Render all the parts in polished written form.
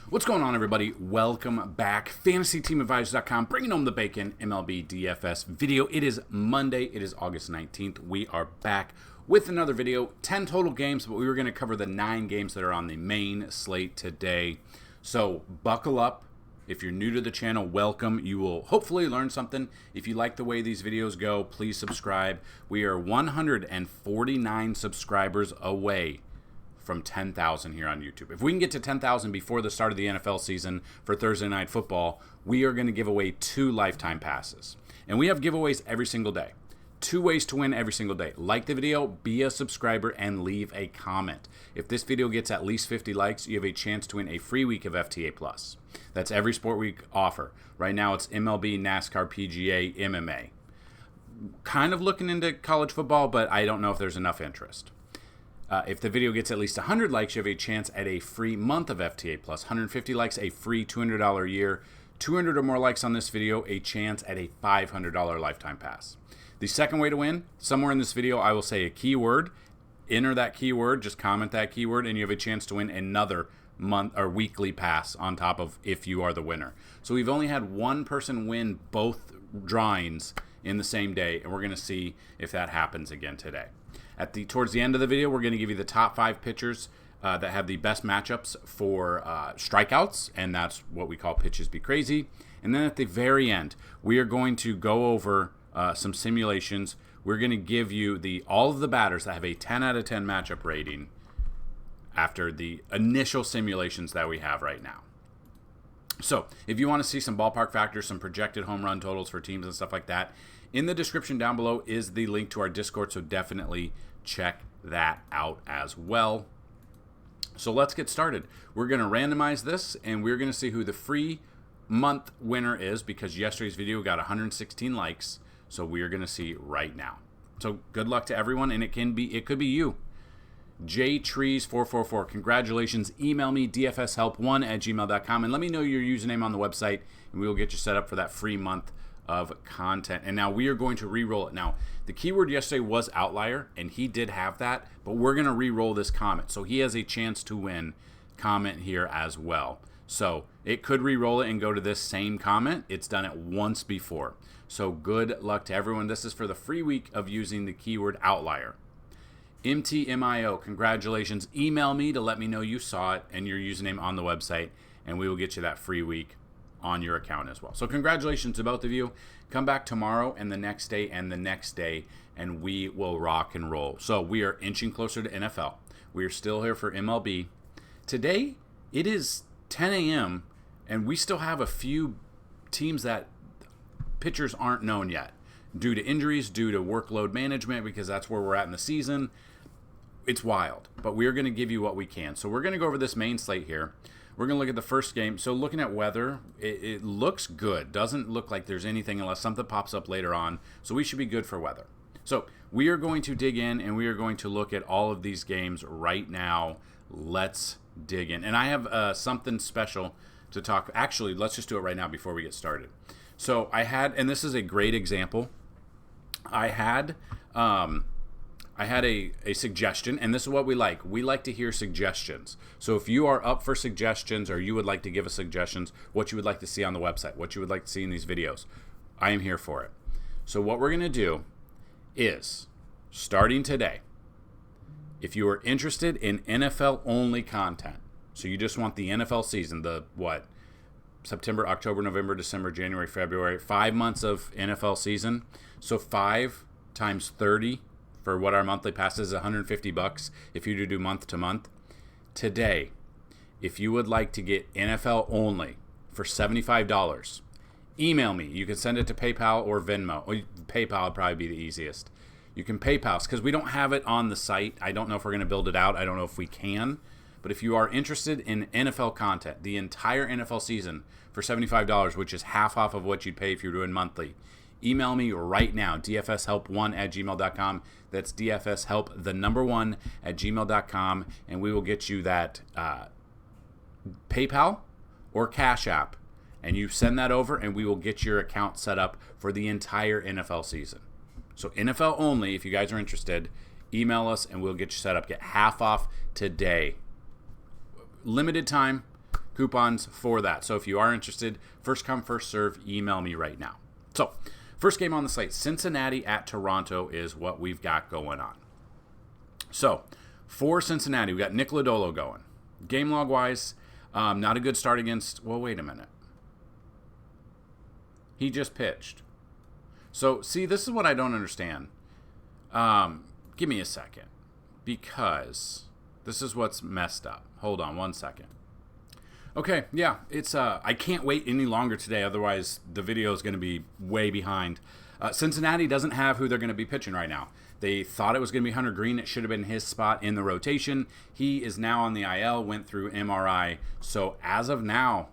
What's going on, everybody? Welcome back. FantasyTeamAdvisors.com, bringing home the bacon, MLB DFS video. It is Monday. It is August 19th. We are back with another video. 10 total games, but we were going to cover the 9 games that are on the main slate today. So buckle up. If you're new to the channel, welcome. You will hopefully learn something. If you like the way these videos go, please subscribe. We are 149 subscribers away from 10,000 here on YouTube. If we can get to 10,000 before the start of the NFL season for Thursday Night Football, we are going to give away 2 lifetime passes. And we have giveaways every single day. 2 ways to win every single day. Like the video, be a subscriber, and leave a comment. If this video gets at least 50 likes, you have a chance to win a free week of FTA+. That's every sport week offer. Right now it's MLB, NASCAR, PGA, MMA. Kind of looking into college football, but I don't know if there's enough interest. If the video gets at least 100 likes, you have a chance at a free month of FTA+. 150 likes, a free $200 a year. 200 or more likes on this video, a chance at a $500 lifetime pass. The second way to win, somewhere in this video, I will say a keyword. Enter that keyword, just comment that keyword, and you have a chance to win another month or weekly pass on top of if you are the winner. So we've only had one person win both drawings in the same day, and we're going to see if that happens again today. Towards the end of the video, we're going to give you the top 5 pitchers that have the best matchups for strikeouts, and that's what we call pitches be crazy. And then at the very end, we are going to go over some simulations. We're going to give you all of the batters that have a 10 out of 10 matchup rating after the initial simulations that we have right now. So if you want to see some ballpark factors, some projected home run totals for teams and stuff like that, in the description down below is the link to our Discord, so definitely check that out as well. So let's get started. We're going to randomize this, and we're going to see who the free month winner is, because yesterday's video got 116 likes, so we are going to see right now. So good luck to everyone, and it could be you. JTrees444, congratulations. Email me dfshelp1@gmail.com and let me know your username on the website, and we will get you set up for that free month of content. And now we are going to re-roll it. Now, the keyword yesterday was outlier, and he did have that, but we're going to re-roll this comment. So he has a chance to win comment here as well. So it could re-roll it and go to this same comment. It's done it once before. So good luck to everyone. This is for the free week of using the keyword outlier. MTMIO, congratulations. Email me to let me know you saw it and your username on the website, and we will get you that free week on your account as well. So congratulations to both of you. Come back tomorrow and the next day and the next day, and we will rock and roll. So we are inching closer to NFL. We are still here for MLB. Today, it is 10 a.m., and we still have a few teams that pitchers aren't known yet due to injuries, due to workload management, because that's where we're at in the season. It's wild, but we're going to give you what we can. So we're going to go over this main slate here. We're going to look at the first game. So looking at weather, it looks good. Doesn't look like there's anything unless something pops up later on. So we should be good for weather. So we are going to dig in, and we are going to look at all of these games right now. Let's dig in. And I have something special to talk. Actually, let's just do it right now before we get started. So I had, and this is a great example. I had a suggestion, and this is what we like. We like to hear suggestions. So if you are up for suggestions, or you would like to give us suggestions, what you would like to see on the website, what you would like to see in these videos, I am here for it. So what we're going to do is, starting today, if you are interested in NFL-only content, so you just want the NFL season, September, October, November, December, January, February, 5 months of NFL season. So 5 times 30 for what our monthly pass is, $150 if you do month to month. Today, if you would like to get NFL only for $75, email me. You can send it to PayPal or Venmo. Or PayPal would probably be the easiest. You can PayPal, because we don't have it on the site. I don't know if we're going to build it out. I don't know if we can. But if you are interested in NFL content, the entire NFL season for $75, which is half off of what you'd pay if you're doing monthly, email me right now, dfshelp1@gmail.com. That's dfshelp1@gmail.com, and we will get you that PayPal or CashApp, and you send that over, and we will get your account set up for the entire NFL season. So NFL only, if you guys are interested, email us, and we'll get you set up. Get half off today. Limited time. coupons for that. So if you are interested, first come, first serve, email me right now. So first game on the slate, Cincinnati at Toronto is what we've got going on. So for Cincinnati, we got Nick Lodolo going. Game log wise, not a good start against, well, wait a minute. He just pitched. So see, this is what I don't understand. Give me a second, because this is what's messed up. Hold on one second. Okay, yeah, it's I can't wait any longer today, otherwise the video is going to be way behind. Cincinnati doesn't have who they're going to be pitching right now. They thought it was going to be Hunter Green. It should have been his spot in the rotation. He is now on the IL, went through MRI. So as of now,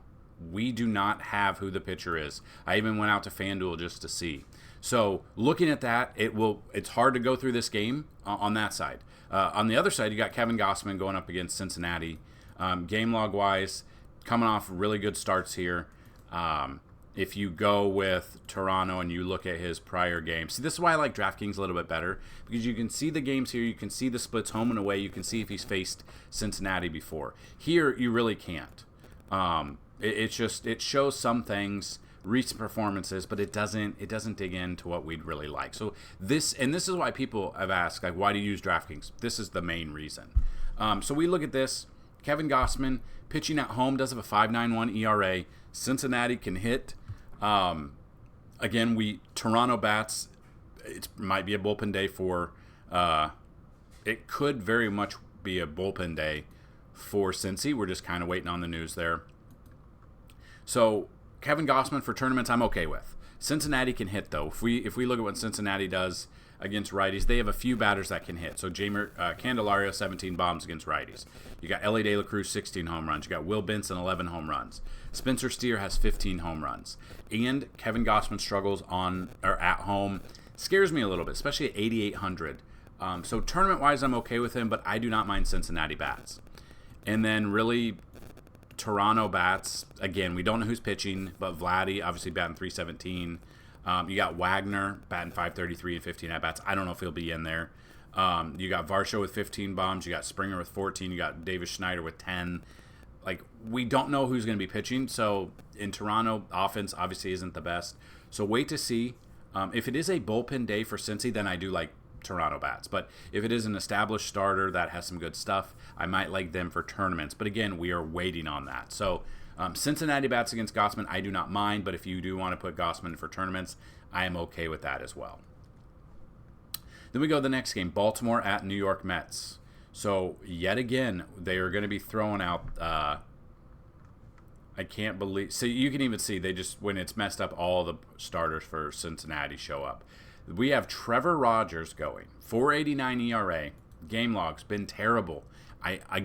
we do not have who the pitcher is. I even went out to Fanduel just to see. So looking at that, it's hard to go through this game on that side. On the other side, you got Kevin Gausman going up against Cincinnati. Game log wise, coming off really good starts here. If you go with Toronto and you look at his prior games, see, this is why I like DraftKings a little bit better, because you can see the games here, you can see the splits home and away, you can see if he's faced Cincinnati before. Here, you really can't. It shows some things, recent performances, but it doesn't dig into what we'd really like. So this is why people have asked, like, why do you use DraftKings? This is the main reason. So we look at this. Kevin Gausman pitching at home does have a 5.91 ERA. Cincinnati can hit. Again, Toronto bats. It might be a bullpen day for. It could very much be a bullpen day for Cincy. We're just kind of waiting on the news there. So Kevin Gausman for tournaments, I'm okay with. Cincinnati can hit, though. If we look at what Cincinnati does against righties, they have a few batters that can hit. So Candelario, 17 bombs against righties. You got Ellie De La Cruz, 16 home runs. You got Will Benson, 11 home runs. Spencer Steer has 15 home runs. And Kevin Gausman struggles at home. Scares me a little bit, especially at 8,800. So tournament-wise, I'm okay with him, but I do not mind Cincinnati bats. And then really, Toronto bats, again, we don't know who's pitching, but Vladdy, obviously batting 317. You got Wagner batting 533 and 15 at-bats. I don't know if he'll be in there. You got Varsho with 15 bombs. You got Springer with 14. You got Davis Schneider with 10. Like, we don't know who's going to be pitching. So in Toronto, offense obviously isn't the best. So wait to see. If it is a bullpen day for Cincy, then I do like Toronto bats. But if it is an established starter that has some good stuff, I might like them for tournaments. But again, we are waiting on that. So Cincinnati bats against Gausman, I do not mind. But if you do want to put Gausman for tournaments, I am okay with that as well. Then we go to the next game, Baltimore at New York Mets. So yet again, they are going to be throwing out. I can't believe. So you can even see when it's messed up, all the starters for Cincinnati show up. We have Trevor Rogers going, 4.89 ERA. Game log's been terrible. I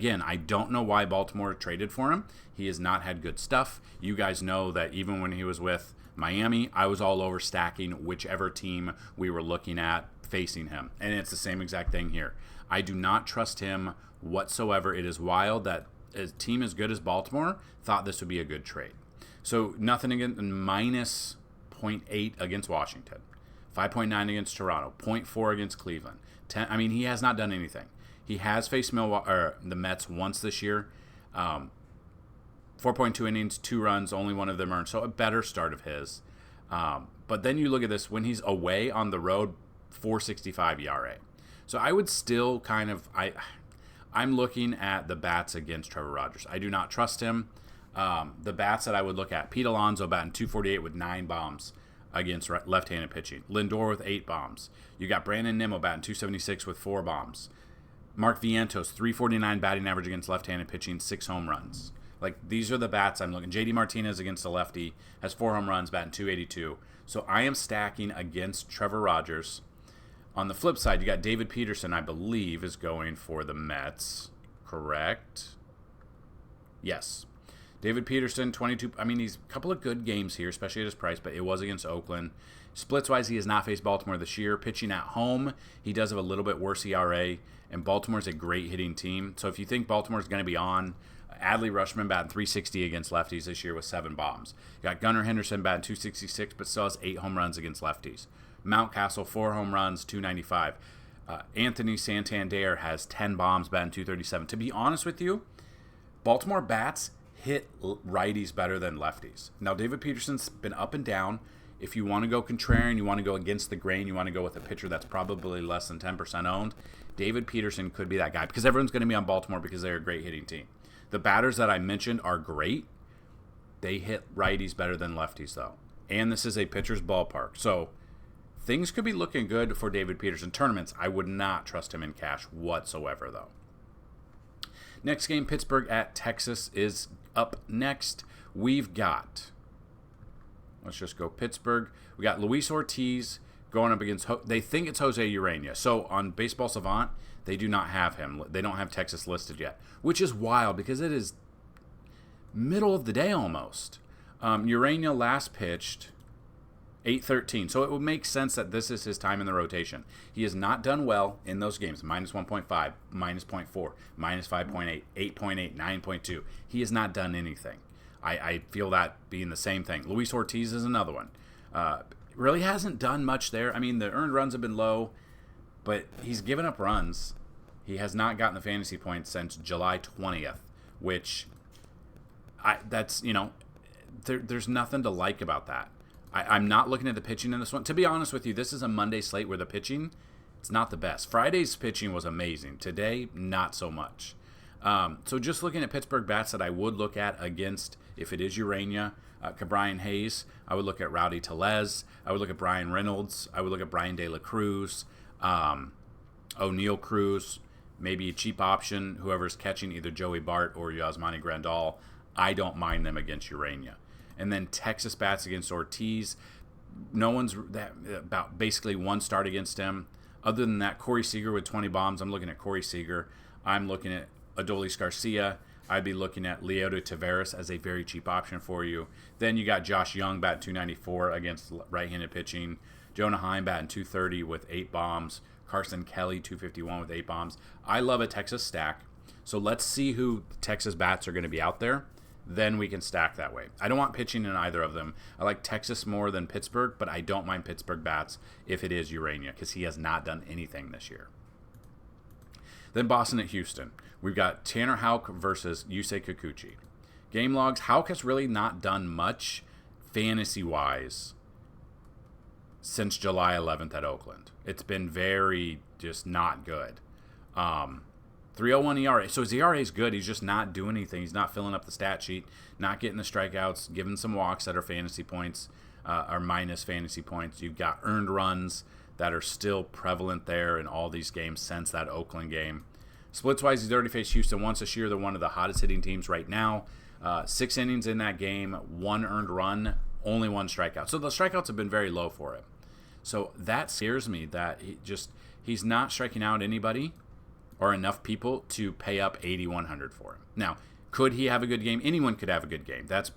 don't know why Baltimore traded for him. He has not had good stuff. You guys know that even when he was with Miami, I was all over stacking whichever team we were looking at facing him. And it's the same exact thing here. I do not trust him whatsoever. It is wild that a team as good as Baltimore thought this would be a good trade. So nothing against, minus 0.8 against Washington, 5.9 against Toronto, 0.4 against Cleveland. 10. I mean, he has not done anything. He has faced the Mets once this year. 4.2 innings, 2 runs, only one of them earned. So a better start of his. But then you look at this, when he's away on the road, 4.65 ERA. So I would still I'm looking at the bats against Trevor Rogers. I do not trust him. The bats that I would look at, Pete Alonso batting 248 with 9 bombs against left-handed pitching. Lindor with 8 bombs. You got Brandon Nimmo batting 276 with 4 bombs. Mark Vientos, 349 batting average against left-handed pitching, 6 home runs. Like, these are the bats I'm looking. JD Martinez against the lefty has 4 home runs, batting 282. So I am stacking against Trevor Rogers. On the flip side, you got David Peterson, I believe, is going for the Mets. Correct? Yes. David Peterson, 22. I mean, he's a couple of good games here, especially at his price, but it was against Oakland. Splits-wise, he has not faced Baltimore this year. Pitching at home, he does have a little bit worse ERA, and Baltimore's a great hitting team. So if you think Baltimore's going to be on, Adley Rutschman batting 360 against lefties this year with 7 bombs. You got Gunnar Henderson batting 266, but still has 8 home runs against lefties. Mountcastle, 4 home runs, 295. Anthony Santander has 10 bombs, batting 237. To be honest with you, Baltimore bats hit righties better than lefties. Now, David Peterson's been up and down. If you want to go contrarian, you want to go against the grain, you want to go with a pitcher that's probably less than 10% owned, David Peterson could be that guy because everyone's going to be on Baltimore because they're a great hitting team. The batters that I mentioned are great. They hit righties better than lefties, though. And this is a pitcher's ballpark. So things could be looking good for David Peterson. Tournaments, I would not trust him in cash whatsoever, though. Next game, Pittsburgh at Texas is up next. We've got, let's just go Pittsburgh. We got Luis Ortiz going up against, they think it's Jose Urena. So on Baseball Savant, they do not have him. They don't have Texas listed yet, which is wild because it is middle of the day almost. Urena last pitched 8-13. So it would make sense that this is his time in the rotation. He has not done well in those games. Minus 1.5, minus 0.4, minus 5.8, 8.8, 9.2. He has not done anything. I feel that being the same thing. Luis Ortiz is another one. Really hasn't done much there. I mean, the earned runs have been low, but he's given up runs. He has not gotten the fantasy points since July 20th, which that's, there's nothing to like about that. I'm not looking at the pitching in this one. To be honest with you, this is a Monday slate where the pitching, it's not the best. Friday's pitching was amazing. Today, not so much. So just looking at Pittsburgh bats that I would look at against, if it is Urena, Brian Hayes, I would look at Rowdy Tellez. I would look at Brian Reynolds. I would look at Brian De La Cruz, O'Neal Cruz, maybe a cheap option, whoever's catching either Joey Bart or Yasmani Grandal. I don't mind them against Urena. And then Texas bats against Ortiz. No one's about basically one start against him. Other than that, Corey Seager with 20 bombs. I'm looking at Corey Seager. I'm looking at Adolis Garcia. I'd be looking at Leody Taveras as a very cheap option for you. Then you got Josh Young batting 294 against right-handed pitching. Jonah Heim batting 230 with 8 bombs. Carson Kelly 251 with 8 bombs. I love a Texas stack. So let's see who Texas bats are going to be out there. Then we can stack that way. I don't want pitching in either of them. I like Texas more than Pittsburgh, but I don't mind Pittsburgh bats if it is Urena because he has not done anything this year. Then Boston at Houston. We've got Tanner Houck versus Yusei Kikuchi. Game logs, Houck has really not done much fantasy-wise since July 11th at Oakland. It's been very just not good. 3.01 ERA. So his ERA is good. He's just not doing anything. He's not filling up the stat sheet, not getting the strikeouts, giving some walks that are fantasy points or minus fantasy points. You've got earned runs that are still prevalent there in all these games since that Oakland game. Splits-wise, he's already faced Houston once this year. They're one of the hottest hitting teams right now. 6 innings in that game, 1 earned run, only 1 strikeout. So the strikeouts have been very low for him. So that scares me that he's not striking out anybody or enough people to pay up 8,100 for him. Now, could he have a good game? Anyone could have a good game. That's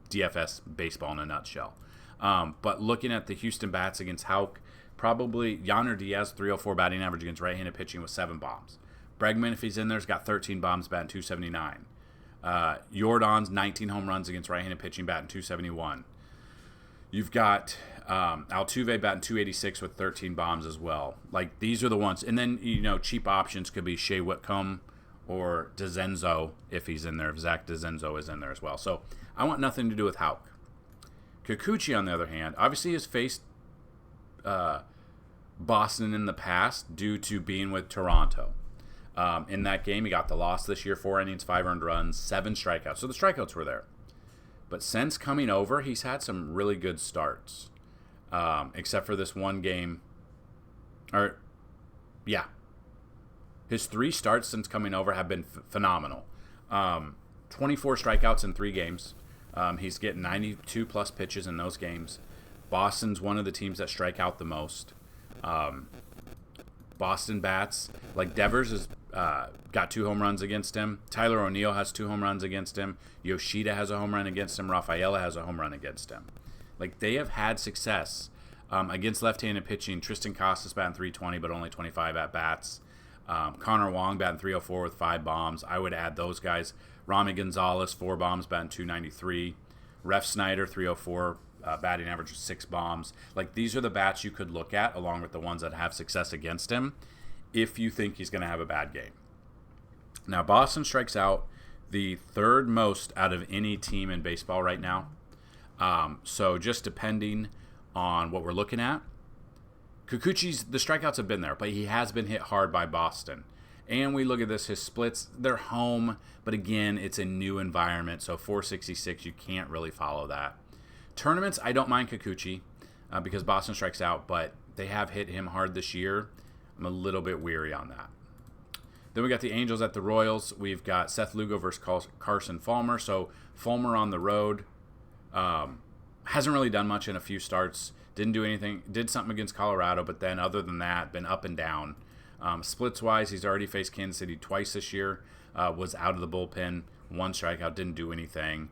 DFS baseball in a nutshell. But looking at the Houston bats against Houck, probably Yainer Diaz, 304 batting average against right-handed pitching with 7 bombs. Bregman, if he's in there, has got 13 bombs, batting 279. Jordan's 19 home runs against right-handed pitching, batting 271. You've got Altuve batting 286 with 13 bombs as well. Like, these are the ones. And then, cheap options could be Shea Whitcomb or DeZenzo if he's in there, if Zach DeZenzo is in there as well. So I want nothing to do with Houck. Kikuchi, on the other hand, obviously has faced Boston in the past due to being with Toronto. In that game, he got the loss this year, 4 innings, 5 earned runs, 7 strikeouts. So the strikeouts were there. But since coming over, he's had some really good starts, except for this one game. His 3 starts since coming over have been phenomenal. 24 strikeouts in 3 games. He's getting 92-plus pitches in those games. Boston's one of the teams that strike out the most. Boston bats, like Devers has got 2 home runs against him. Tyler O'Neill has 2 home runs against him. Yoshida has a home run against him. Rafaela has a home run against him. Like, they have had success against left-handed pitching. Tristan Casas batting 320, but only 25 at-bats. Connor Wong batting 304 with 5 bombs. I would add those guys. Rami Gonzalez, 4 bombs, batting 293. Ref Snyder, 304, batting average of 6 bombs. Like, these are the bats you could look at along with the ones that have success against him if you think he's going to have a bad game. Now, Boston strikes out the third most out of any team in baseball right now. So just depending on what we're looking at, Kikuchi's, the strikeouts have been there, but he has been hit hard by Boston. And we look at this, his splits, they're home, but again, it's a new environment, so 466, you can't really follow that. Tournaments, I don't mind Kikuchi because Boston strikes out, but they have hit him hard this year. I'm a little bit weary on that. Then we got the Angels at the Royals. We've got Seth Lugo versus Carson Fulmer. So Fulmer on the road hasn't really done much in a few starts. Didn't do anything. Did something against Colorado, but then other than that, been up and down. Splits-wise, he's already faced Kansas City twice this year. Was out of the bullpen. 1 strikeout, didn't do anything.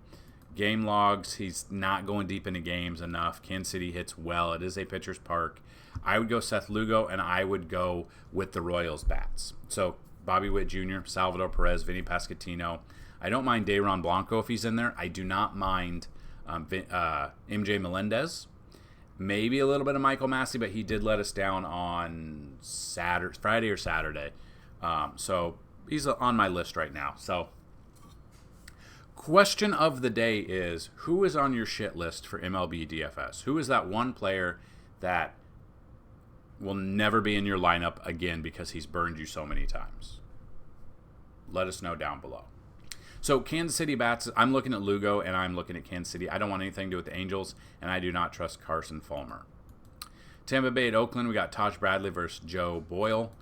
Game logs, he's not going deep into games enough. Kansas City hits well. It is a pitcher's park. I would go Seth Lugo, and I would go with the Royals bats. So Bobby Witt Jr., Salvador Perez, Vinny Pasquantino. I don't mind Dayron Blanco if he's in there. I do not mind MJ Melendez. Maybe a little bit of Michael Massey, but he did let us down on Friday or Saturday. So he's on my list right now. So question of the day is, who is on your shit list for MLB DFS? Who is that one player that will never be in your lineup again because he's burned you so many times? Let us know down below. So Kansas City bats, I'm looking at Lugo and I'm looking at Kansas City. I don't want anything to do with the Angels, and I do not trust Carson Fulmer. Tampa Bay at Oakland, we got Taj Bradley versus Joe Boyle.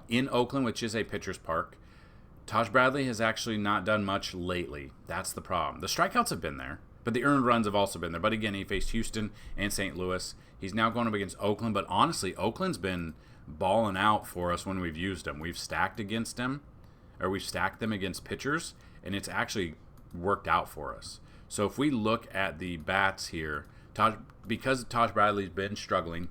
In Oakland, which is a pitcher's park, Taj Bradley has actually not done much lately. That's the problem. The strikeouts have been there, but the earned runs have also been there. But again, he faced Houston and St. Louis. He's now going up against Oakland, but honestly, Oakland's been balling out for us when we've used him. We've stacked against him, or we've stacked them against pitchers, and it's actually worked out for us. So if we look at the bats here, because Taj Bradley's been struggling,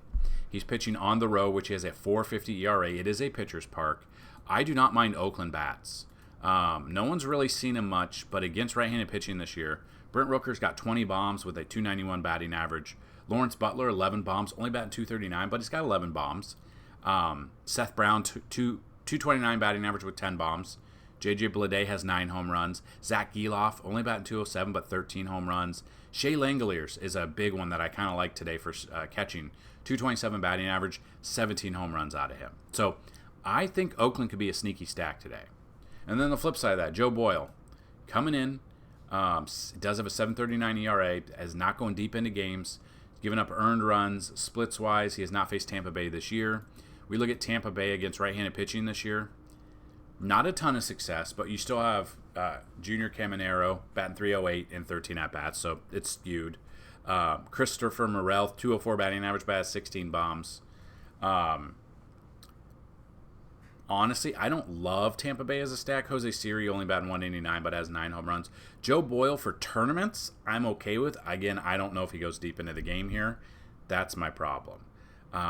he's pitching on the road, which is a 4.50 ERA. It is a pitcher's park. I do not mind Oakland bats. No one's really seen him much, but against right-handed pitching this year, Brent Rooker's got 20 bombs with a 291 batting average. Lawrence Butler, 11 bombs, only batting 239, but he's got 11 bombs. Seth Brown, 229 batting average with 10 bombs. J.J. Bleday has 9 home runs. Zach Geloff, only batting 207, but 13 home runs. Shea Langoliers is a big one that I kind of like today for catching. 227 batting average, 17 home runs out of him. So I think Oakland could be a sneaky stack today. And then the flip side of that, Joe Boyle, coming in, does have a 7.39 ERA, is not going deep into games, giving up earned runs. Splits-wise, he has not faced Tampa Bay this year. We look at Tampa Bay against right-handed pitching this year. Not a ton of success, but you still have Junior Caminero batting 308 and 13 at-bats, so it's skewed. Christopher Morel, 204 batting average, but has 16 bombs. Honestly, I don't love Tampa Bay as a stack. Jose Siri only batting 189, but has 9 home runs. Joe Boyle for tournaments, I'm okay with. Again, I don't know if he goes deep into the game here. That's my problem.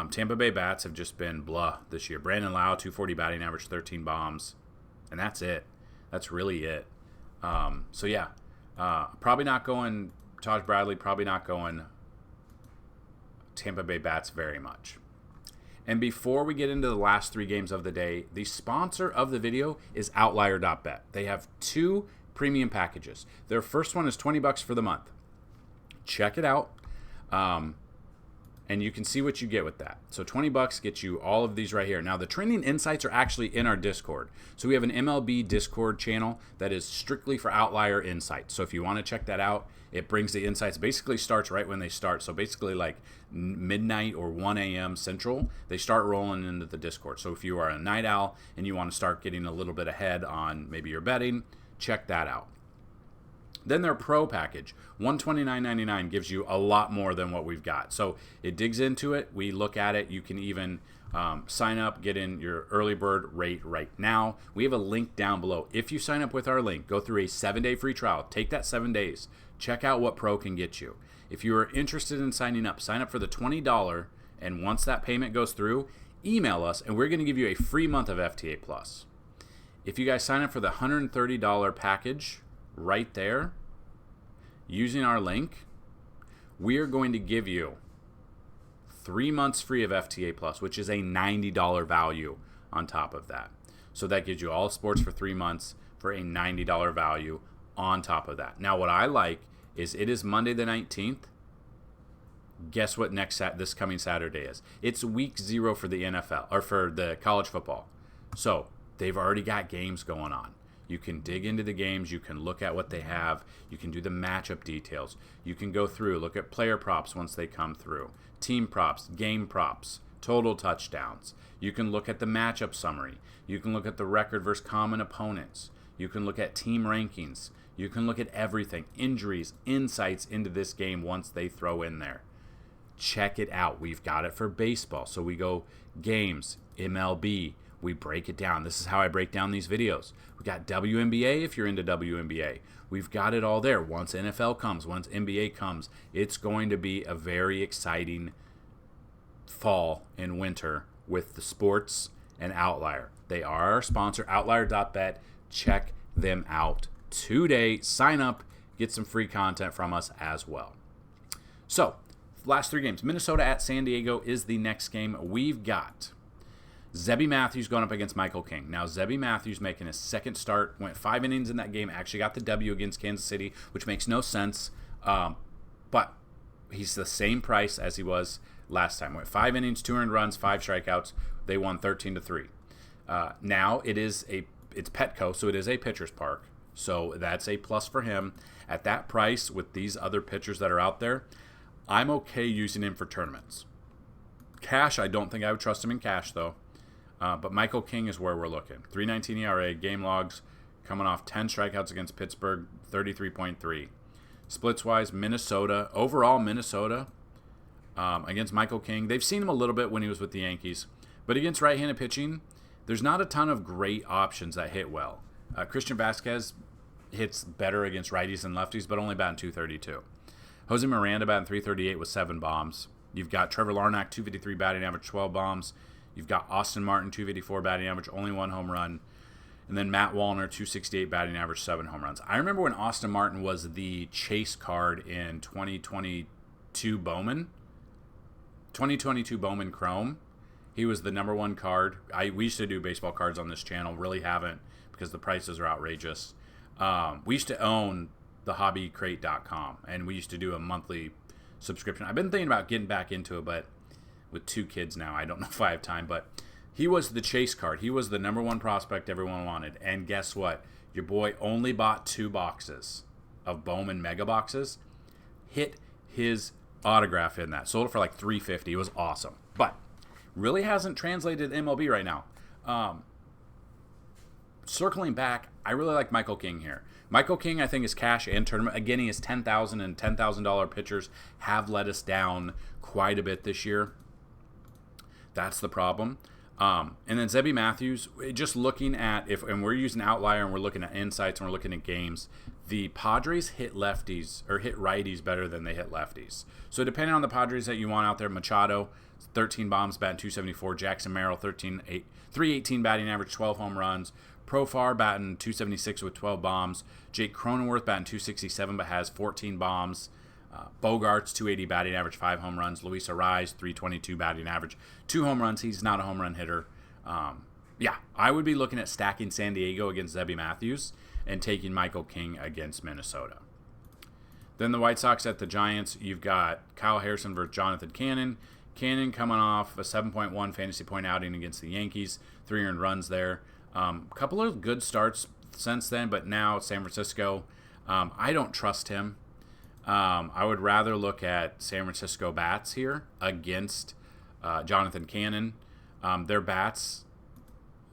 Tampa Bay bats have just been blah this year. Brandon Lau, 240 batting average, 13 bombs. And that's it. That's really it. So, yeah. Probably not going Taj Bradley. Probably not going Tampa Bay bats very much. And before we get into the last 3 games of the day, the sponsor of the video is Outlier.bet. They have 2 premium packages. Their first one is $20 for the month. Check it out. And you can see what you get with that. So $20 gets you all of these right here. Now, the trending insights are actually in our Discord. So we have an MLB Discord channel that is strictly for Outlier insights. So if you want to check that out, it brings the insights. Basically starts right when they start. So basically like midnight or 1 a.m. Central, they start rolling into the Discord. So if you are a night owl and you want to start getting a little bit ahead on maybe your betting, check that out. Then their Pro package, $129.99, gives you a lot more than what we've got. So it digs into it. We look at it. You can even sign up, get in your early bird rate right now. We have a link down below. If you sign up with our link, go through a 7-day free trial. Take that 7 days. Check out what Pro can get you. If you are interested in sign up for the $20, and once that payment goes through, email us, and we're going to give you a free month of FTA Plus. If you guys sign up for the $130 package right there, using our link, we are going to give you 3 months free of FTA Plus, which is a $90 value on top of that. So that gives you all sports for 3 months for a $90 value on top of that. Now, what I like is it is Monday the 19th. Guess what this coming Saturday is? It's week 0 for the NFL, or for the college football. So they've already got games going on. You can dig into the games. You can look at what they have. You can do the matchup details. You can go through, look at player props once they come through, team props, game props, total touchdowns. You can look at the matchup summary. You can look at the record versus common opponents. You can look at team rankings. You can look at everything, injuries, insights into this game once they throw in there. Check it out. We've got it for baseball. So we go games, MLB. We break it down. This is how I break down these videos. We got WNBA if you're into WNBA. We've got it all there. Once NFL comes, once NBA comes, it's going to be a very exciting fall and winter with the sports and Outlier. They are our sponsor, outlier.bet. Check them out today. Sign up, get some free content from us as well. So, last 3 games. Minnesota at San Diego is the next game. We've got Zebby Matthews going up against Michael King. Now, Zebby Matthews making his second start, went 5 innings in that game, actually got the W against Kansas City, which makes no sense. But he's the same price as he was last time. Went 5 innings, 2 earned runs, 5 strikeouts. They won 13-3. Now it's Petco, so it is a pitcher's park. So that's a plus for him. At that price, with these other pitchers that are out there, I'm okay using him for tournaments. Cash, I don't think I would trust him in cash, though. But Michael King is where we're looking. 3.19 ERA, game logs coming off 10 strikeouts against Pittsburgh, 33.3. Splits-wise, Minnesota. Overall, Minnesota against Michael King. They've seen him a little bit when he was with the Yankees. But against right-handed pitching, there's not a ton of great options that hit well. Christian Vasquez hits better against righties than lefties, but only batting .232. Jose Miranda batting .338 with 7 bombs. You've got Trevor Larnach, .253 batting average, 12 bombs. You've got Austin Martin, .254 batting average, only 1 home run. And then Matt Wallner, .268 batting average, 7 home runs. I remember when Austin Martin was the chase card in 2022 Bowman Chrome. He was the number 1 card. We used to do baseball cards on this channel. Really haven't, because the prices are outrageous. We used to own thehobbycrate.com, and we used to do a monthly subscription. I've been thinking about getting back into it, but with 2 kids now, I don't know if I have time. But he was the chase card. He was the number 1 prospect everyone wanted. And guess what? Your boy only bought 2 boxes of Bowman mega boxes. Hit his autograph in that. Sold it for like $350. It was awesome. But really hasn't translated to MLB right now. Circling back, I really like Michael King here. Michael King, I think, is cash and tournament. Again, he is $10,000 and $10,000 pitchers have let us down quite a bit this year. That's the problem. And then Zebby Matthews, just looking at, and we're using Outlier and we're looking at insights and we're looking at games, the Padres hit righties better than they hit lefties. So depending on the Padres that you want out there, Machado, 13 bombs, batting .274. Jackson Merrill, 318 batting average, 12 home runs. Profar batting .276 with 12 bombs. Jake Cronenworth batting .267 but has 14 bombs. Bogarts, .280 batting average, 5 home runs. Luis Arraez, .322 batting average, 2 home runs. He's not a home run hitter. I would be looking at stacking San Diego against Zebby Matthews and taking Michael King against Minnesota. Then the White Sox at the Giants. You've got Kyle Harrison versus Jonathan Cannon. Cannon coming off a 7.1 fantasy point outing against the Yankees. 3 earned runs there. Couple of good starts since then, but now San Francisco, I don't trust him. I would rather look at San Francisco bats here against Jonathan Cannon. Their bats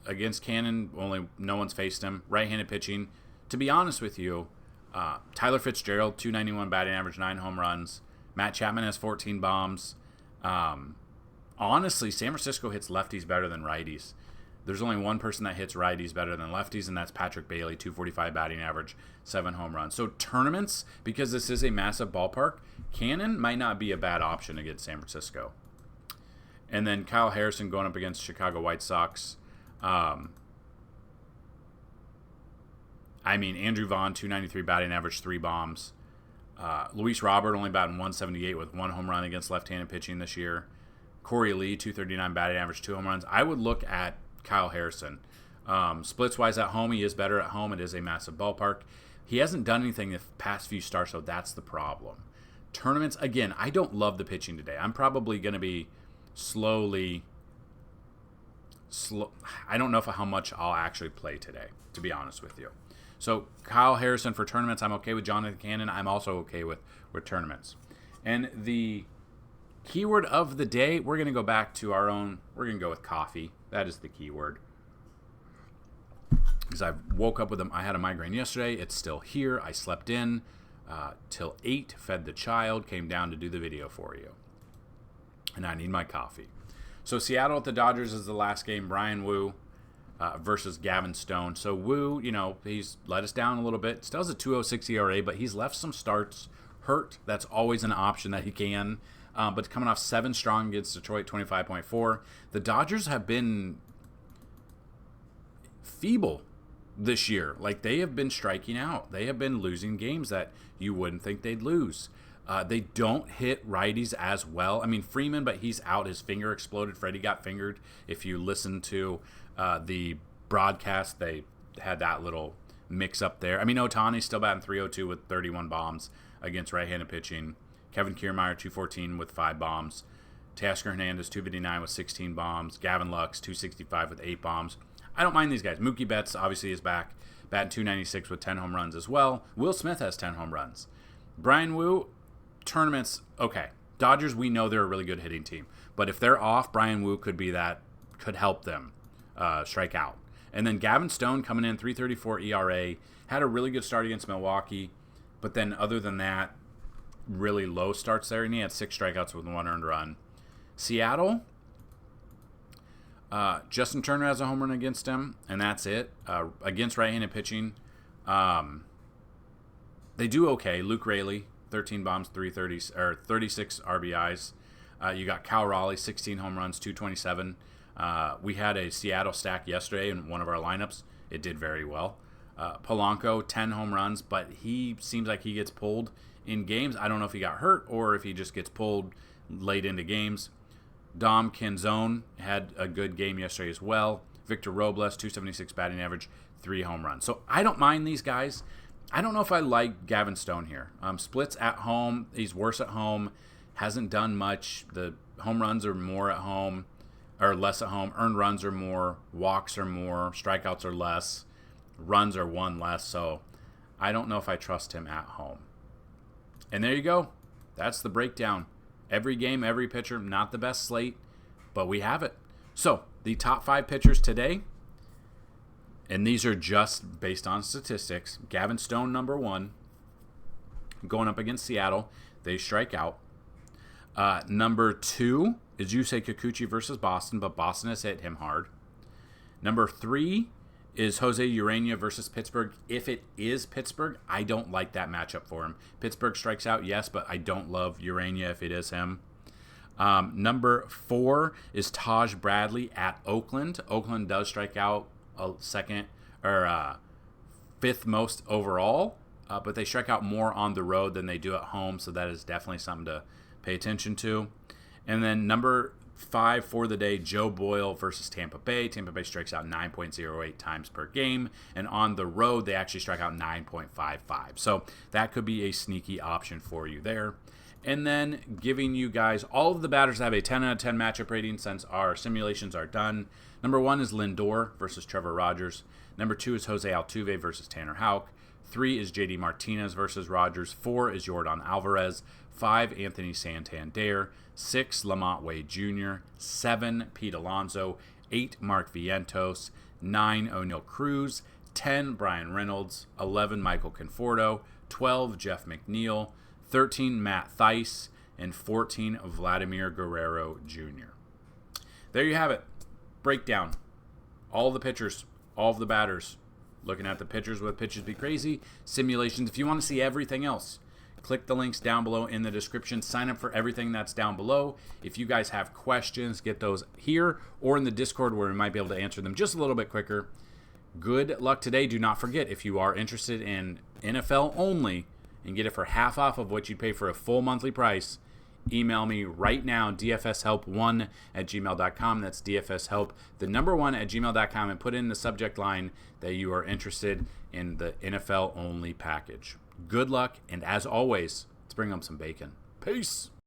against Cannon, no one's faced him. Right-handed pitching. To be honest with you, Tyler Fitzgerald, .291 batting average, 9 home runs. Matt Chapman has 14 bombs. Honestly, San Francisco hits lefties better than righties. There's only one person that hits righties better than lefties, and that's Patrick Bailey, .245 batting average, 7 home runs. So tournaments, because this is a massive ballpark, Cannon might not be a bad option against San Francisco. And then Kyle Harrison going up against Chicago White Sox. Andrew Vaughn, .293 batting average, 3 bombs. Luis Robert only batting .178 with 1 home run against left-handed pitching this year. Corey Lee, .239 batting average, 2 home runs. I would look at Kyle Harrison. Splits-wise at home, he is better at home. It is a massive ballpark. He hasn't done anything the past few starts, so that's the problem. Tournaments, again, I don't love the pitching today. I'm probably going to be I don't know how much I'll actually play today, to be honest with you. So Kyle Harrison for tournaments, I'm okay with. Jonathan Cannon, I'm also okay with tournaments. And the keyword of the day, we're going to go back to we're going to go with coffee. That is the keyword. Because I woke up with I had a migraine yesterday. It's still here. I slept in till 8, fed the child, came down to do the video for you. And I need my coffee. So Seattle at the Dodgers is the last game. Brian Wu versus Gavin Stone. So Wu, he's let us down a little bit. Still has a 2.06 ERA, but he's left some starts hurt. That's always an option that he can. But coming off 7 strong against Detroit, 25.4. The Dodgers have been feeble this year. Like, they have been striking out. They have been losing games that you wouldn't think they'd lose. They don't hit righties as well. I mean, Freeman, but he's out. His finger exploded. Freddie got fingered. If you listen to the broadcast, they had that little mix-up there. I mean, Ohtani's still batting .302 with 31 bombs against right-handed pitching. Kevin Kiermaier, 214 with 5 bombs. Teoscar Hernandez, 259 with 16 bombs. Gavin Lux, 265 with 8 bombs. I don't mind these guys. Mookie Betts obviously is back, batting .296 with 10 home runs as well. Will Smith has 10 home runs. Brian Wu, tournaments, okay. Dodgers, we know they're a really good hitting team. But if they're off, Brian Wu could help them strike out. And then Gavin Stone coming in, 3.34 ERA, had a really good start against Milwaukee. But then other than that, really low starts there. And he had 6 strikeouts with 1 earned run. Seattle, Justin Turner has a home run against him, and that's it. Against right-handed pitching, they do okay. Luke Raley, 13 bombs, 36 RBIs. You got Cal Raleigh, 16 home runs, 227. We had a Seattle stack yesterday in one of our lineups. It did very well. Polanco, 10 home runs, but he seems like he gets pulled in games. I don't know if he got hurt or if he just gets pulled late into games. Dom Canzone had a good game yesterday as well. Victor Robles, 276 batting average, 3 home runs. So I don't mind these guys. I don't know if I like Gavin Stone here. Splits at home. He's worse at home. Hasn't done much. The home runs are more at home or less at home. Earned runs are more. Walks are more. Strikeouts are less. Runs are 1 less. So I don't know if I trust him at home. And there you go. That's the breakdown. Every game, every pitcher, not the best slate, but we have it. So, the top 5 pitchers today, and these are just based on statistics. Gavin Stone, number 1, going up against Seattle. They strike out. Number 2 is Yusei Kikuchi versus Boston, but Boston has hit him hard. Number 3 is Jose Urena versus Pittsburgh. If it is Pittsburgh, I don't like that matchup for him. Pittsburgh strikes out, yes, but I don't love Urena if it is him. Number 4 is Taj Bradley at Oakland. Oakland does strike out second or 5th most overall, but they strike out more on the road than they do at home, so that is definitely something to pay attention to. And then number 5 for the day, Joe Boyle versus Tampa Bay. Tampa Bay strikes out 9.08 times per game, and on the road they actually strike out 9.55. So that could be a sneaky option for you there. And then giving you guys all of the batters that have a 10 out of 10 matchup rating since our simulations are done. Number 1 is Lindor versus Trevor Rogers. Number 2 is Jose Altuve versus Tanner Houck. 3 is JD Martinez versus Rogers. 4 is Yordan Alvarez. 5, Anthony Santander. 6, Lamont Wade Jr. 7, Pete Alonso. 8, Mark Vientos. 9, O'Neal Cruz. 10, Brian Reynolds. 11, Michael Conforto. 12, Jeff McNeil. 13, Matt Thaiss. And 14, Vladimir Guerrero Jr. There you have it. Breakdown. All the pitchers. All of the batters. Looking at the pitchers with Pitches Be Crazy. Simulations. If you want to see everything else, click the links down below in the description. Sign up for everything that's down below. If you guys have questions, get those here or in the Discord where we might be able to answer them just a little bit quicker. Good luck today. Do not forget, if you are interested in NFL only and get it for half off of what you'd pay for a full monthly price, email me right now, dfshelp1@gmail.com. That's dfshelp, the number 1 at gmail.com, and put in the subject line that you are interested in the NFL only package. Good luck, and as always, let's bring home some bacon. Peace.